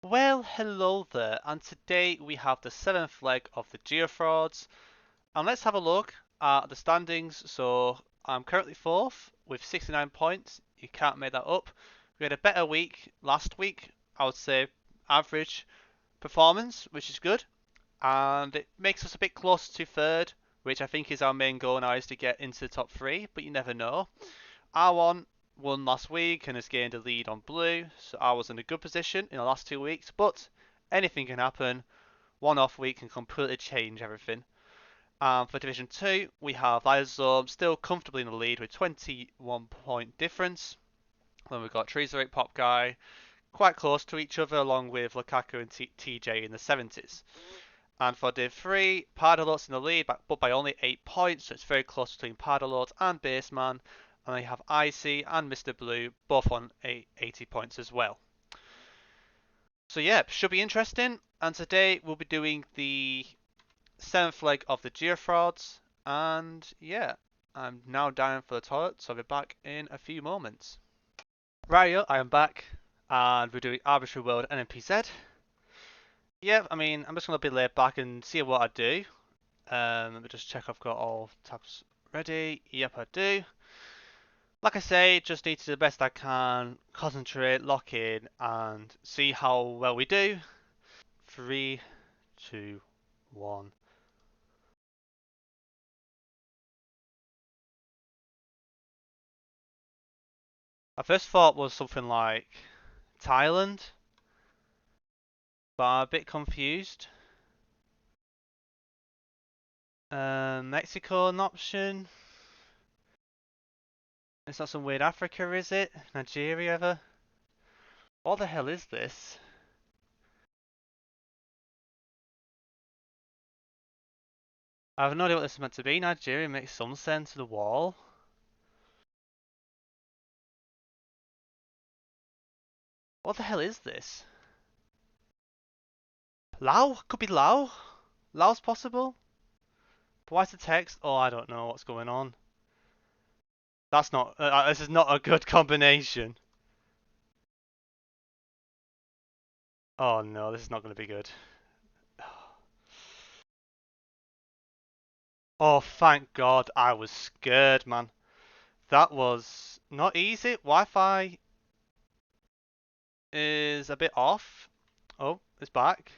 Well, hello there, and today we have the seventh leg of the GeoFrauds, and let's have a look at the standings. So I'm currently fourth with 69 points. You can't make that up. We had a better week last week. I would say average performance, which is good, and it makes us a bit closer to third, which I think is our main goal now, is to get into the top three. But you never know. R1 won last week and has gained a lead on blue, so I was in a good position in the last 2 weeks, but anything can happen. One off week can completely change everything. For Division 2, we have Lysosome still comfortably in the lead with 21 point difference. Then we've got TreezErik, Pop Guy, quite close to each other, along with Lakaka and Tjay in the 70s. And for Div 3, Pardalot's in the lead, but by only 8 points, so it's very close between Pardalot and Bassman. And they have Icy and Mr. Blue, both on 80 points as well. So yeah, should be interesting. And today we'll be doing the 7th leg of the GeoFrauds. And yeah, I'm now down for the toilet, so I'll be back in a few moments. Rightio, I am back, and we're doing Arbitrary World NPZ. Yeah, I mean, I'm just going to be laid back and see what I do. Let me just check I've got all tabs ready. Yep, I do. Like I say, just need to do the best I can, concentrate, lock in, and see how well we do. 3, 2, 1. I first thought was something like Thailand, but I'm a bit confused. Mexico an option? It's not some weird Africa, is it? Nigeria ever? What the hell is this? I have no idea what this is meant to be. Nigeria makes some sense to the wall. What the hell is this? Lao? Could be Lao? Lao's possible? But why's the text? Oh, I don't know what's going on. That's not. This is not a good combination. Oh no, this is not going to be good. Oh, thank God, I was scared, man. That was not easy. Wi-Fi is a bit off. Oh, it's back.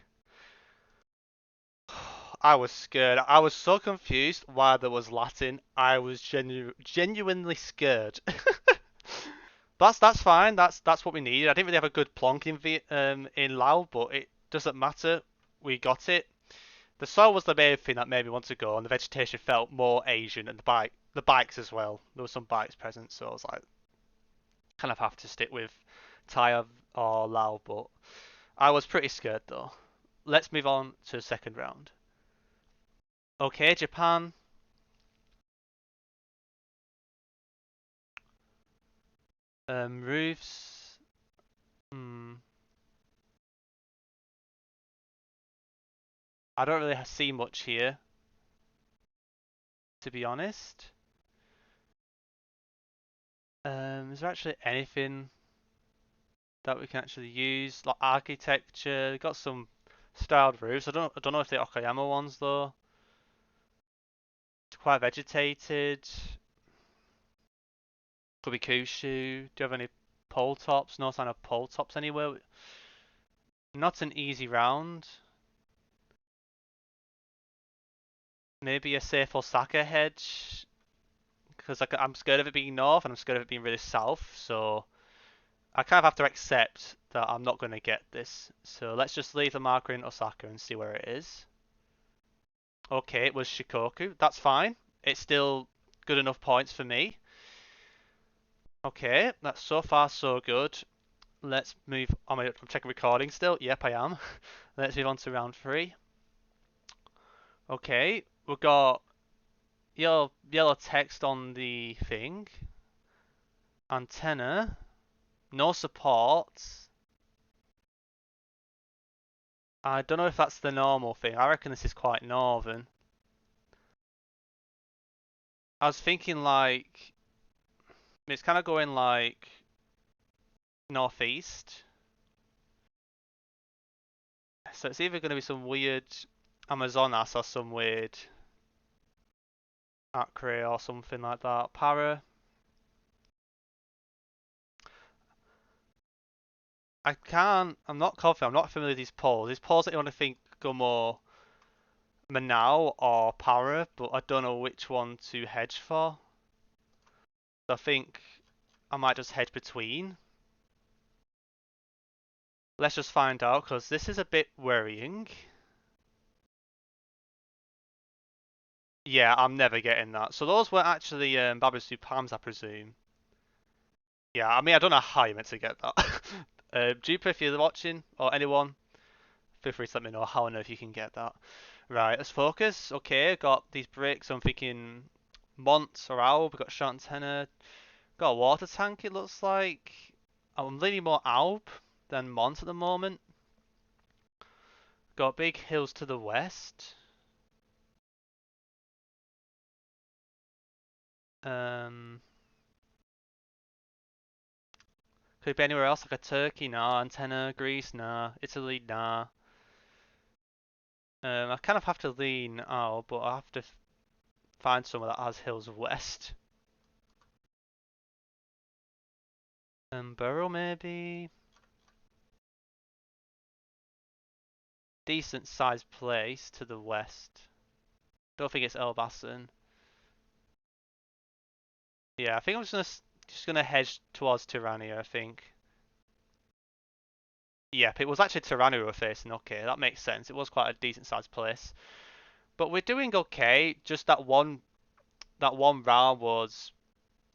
I was scared. I was so confused why there was Latin. I was genuinely scared. That's fine. That's what we needed. I didn't really have a good plonk in Lao, but it doesn't matter. We got it. The soil was the main thing that made me want to go, and the vegetation felt more Asian, and the bikes as well. There were some bikes present, so I was like, kind of have to stick with Thai or Lao, but I was pretty scared though. Let's move on to the second round. Okay, Japan. Roofs. Hmm. I don't really see much here, to be honest. Is there actually anything that we can actually use? Like architecture, got some styled roofs. I don't know if they're Okayama ones though. It's quite vegetated. Could be Kyushu. Do you have any pole tops? No sign of pole tops anywhere. Not an easy round. Maybe a safe Osaka hedge. Because I'm scared of it being north and I'm scared of it being really south. So I kind of have to accept that I'm not going to get this. So let's just leave the marker in Osaka and see where it is. Okay, it was Shikoku. That's fine. It's still good enough points for me. Okay, that's so far so good. Let's move. I'm checking recording still. Yep, I am. Let's move on to round 3. Okay, we've got yellow text on the thing. Antenna. No support. I don't know if that's the normal thing. I reckon this is quite northern. I was thinking like it's kind of going like northeast. So it's either going to be some weird Amazonas or some weird Acre or something like that. Para. I'm not confident. I'm not familiar with these polls. These polls that you want to think go more Manau or Para, but I don't know which one to hedge for. So I think I might just hedge between. Let's just find out, because this is a bit worrying. Yeah, I'm never getting that. So those were actually Babasu Palms, I presume. Yeah, I mean, I don't know how you meant to get that. Jupa, if you're watching, or anyone, feel free to let me know how on earth you can get that. Right, let's focus. Okay, got these bricks. I'm thinking Mont or Alb. We've got short antenna. Got a water tank, it looks like. I'm leaning more Alb than Mont at the moment. Got big hills to the west. Could it be anywhere else, like a Turkey? Nah. Antenna, Greece? Nah. Italy? Nah. I kind of have to lean out, but I have to find somewhere that has hills west. Borough maybe? Decent sized place to the west. Don't think it's Elbasan. Yeah, I think I'm just gonna hedge towards Tyrannia, I think. Yep, it was actually Tyrannia we were facing. Okay, that makes sense. It was quite a decent sized place. But we're doing okay. Just that one round was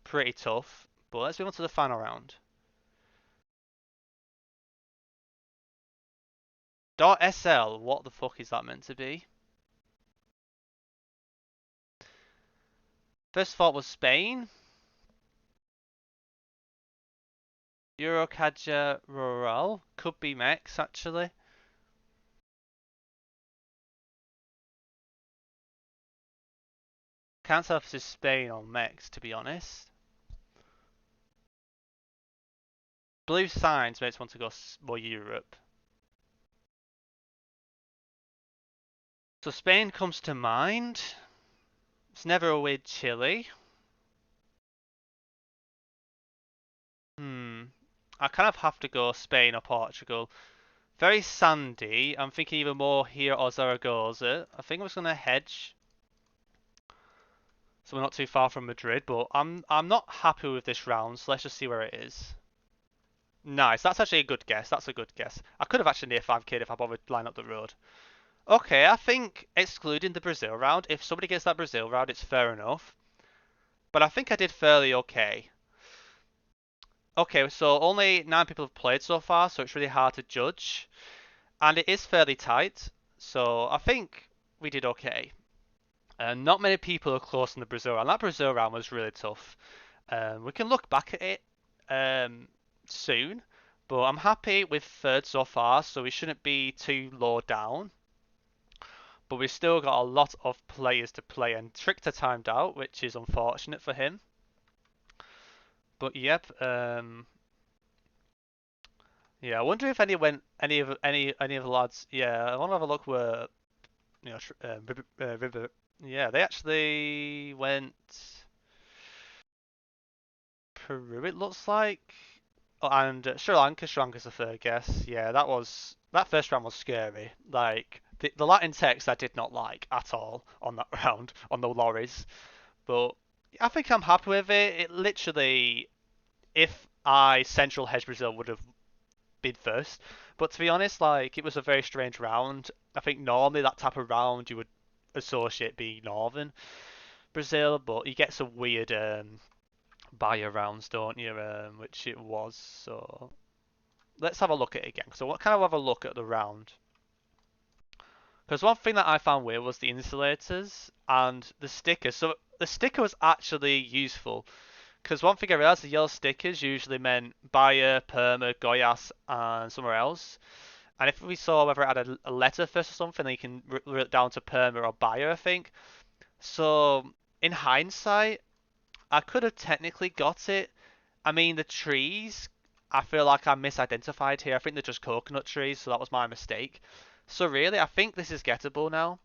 pretty tough. But let's move on to the final round. .sl, what the fuck is that meant to be? First thought was Spain. Eurocadja Rural. Could be Mex, actually. Can't tell if this is Spain or Mex, to be honest. Blue signs makes me want to go more Europe. So Spain comes to mind. It's never a weird Chile. I kind of have to go Spain or Portugal. Very sandy. I'm thinking either more here or Zaragoza. I think I'm just gonna hedge. So we're not too far from Madrid, but I'm not happy with this round, so let's just see where it is. Nice, that's actually a good guess. That's a good guess. I could have actually near 5k if I bothered line up the road. Okay, I think excluding the Brazil round, if somebody gets that Brazil round, it's fair enough. But I think I did fairly okay. Okay, so only 9 people have played so far, so it's really hard to judge. And it is fairly tight, so I think we did okay. Not many people are close in the Brazil round. That Brazil round was really tough. We can look back at it soon, but I'm happy with third so far, so we shouldn't be too low down. But we've still got a lot of players to play, and Trichter timed out, which is unfortunate for him. But yep, yeah. I wonder if any of the lads. Yeah, I want to have a look where River. Yeah, they actually went Peru. It looks like. Oh, and Sri Lanka. Sri Lanka's the third guess. Yeah, that first round was scary. Like the Latin text I did not like at all on that round on the lorries. But I think I'm happy with it. It literally, if I central hedge Brazil would have been first. But to be honest, like it was a very strange round. I think normally that type of round you would associate being Northern Brazil, but you get some weird buyer rounds, don't you? Which it was. So let's have a look at it again. So what kind of have a look at the round? Because one thing that I found weird was the insulators and the stickers. So the sticker was actually useful. Because one thing I realised, the yellow stickers usually meant Bayer, Perma, Goiás, and somewhere else. And if we saw whether it had a letter first or something, then you can root it down to Perma or Bayer, I think. So in hindsight, I could have technically got it. I mean, the trees, I feel like I misidentified here. I think they're just coconut trees, so that was my mistake. So really, I think this is gettable now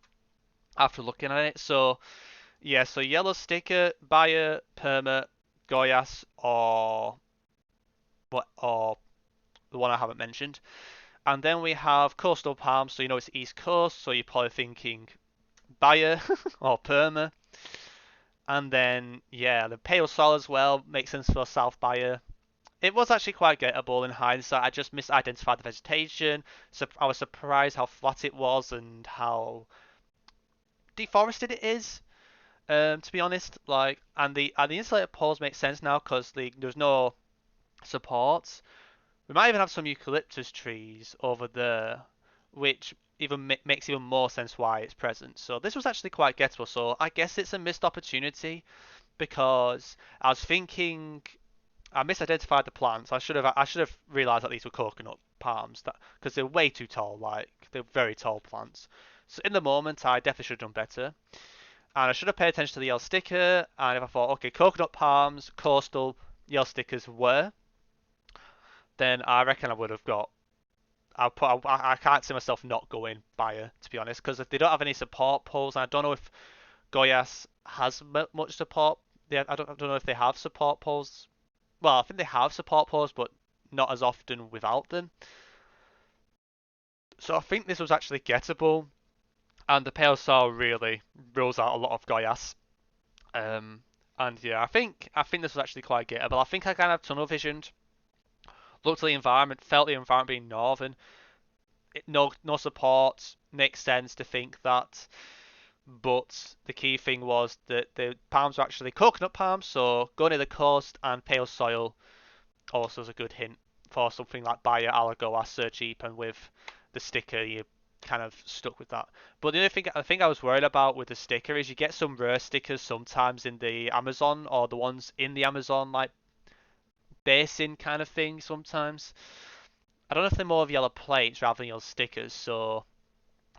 after looking at it. So yeah, so yellow sticker, Bayer, Perma, Goyas, or the one I haven't mentioned. And then we have coastal palms, so you know it's east coast, so you're probably thinking Bayer or Perma. And then yeah, the pale sol as well makes sense for South Bayer. It was actually quite gettable in hindsight. I just misidentified the vegetation. So I was surprised how flat it was and how deforested it is. To be honest, like, and the insulated poles make sense now because there's no supports. We might even have some eucalyptus trees over there, which even makes even more sense why it's present. So this was actually quite gettable. So I guess it's a missed opportunity because I was thinking I misidentified the plants. I should have realised that these were coconut palms that because they're way too tall. Like they're very tall plants. So in the moment, I definitely should have done better. And I should have paid attention to the yellow sticker. And if I thought, okay, coconut palms, coastal, yellow stickers were, then I reckon I would have got. I can't see myself not going Bayer, to be honest, because if they don't have any support poles, and I don't know if Goyas has much support. I don't know if they have support poles. Well, I think they have support poles, but not as often without them. So I think this was actually gettable, and the Pale Soul really rules out a lot of Goyas. Um, and yeah, I think this was actually quite gettable. I think I kind of tunnel visioned, looked at the environment, felt the environment being northern. No support makes sense to think that. But the key thing was that the palms were actually coconut palms, so go near the coast and pale soil also is a good hint for something like Bayer, Alago, or Sir Cheap, and with the sticker you kind of stuck with that. But the only thing I think I was worried about with the sticker is you get some rare stickers sometimes in the Amazon or the ones in the Amazon like basin kind of thing sometimes. I don't know if they're more of yellow plates rather than yellow stickers, so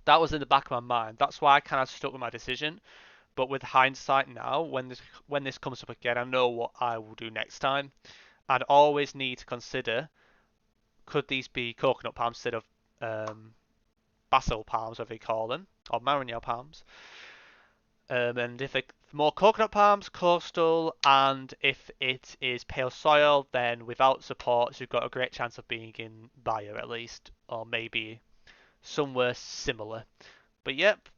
that was in the back of my mind. That's why I kind of stuck with my decision. But with hindsight now, when this comes up again, I know what I will do next time. I'd always need to consider: could these be coconut palms instead of basil palms, whatever you call them, or marigny palms? And if it's more coconut palms, coastal, and if it is pale soil, then without supports, you've got a great chance of being in Bayer at least, or maybe somewhere similar. But yep,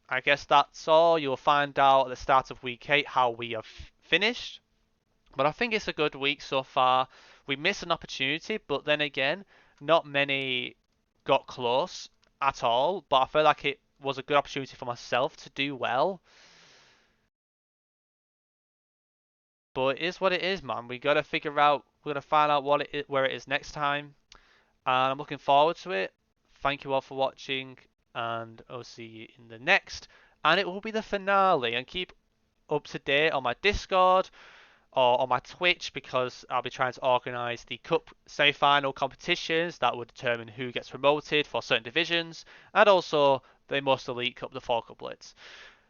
I guess that's all. You'll find out at the start of week 8 how we have finished. But I think it's a good week so far. We missed an opportunity, but then again, not many got close at all. But I feel like it was a good opportunity for myself to do well. But it is what it is, man. We gotta figure out. We're gonna find out where it is next time, and I'm looking forward to it. Thank you all for watching, and I'll see you in the next. And it will be the finale. And keep up to date on my Discord or on my Twitch because I'll be trying to organise the Cup semi-final competitions that will determine who gets promoted for certain divisions, and also the Most Elite Cup, the 4 couplets,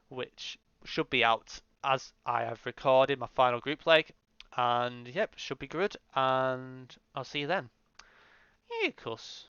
which should be out as I have recorded my final group leg. And yep, should be good, and I'll see you then. Yeah, cuss.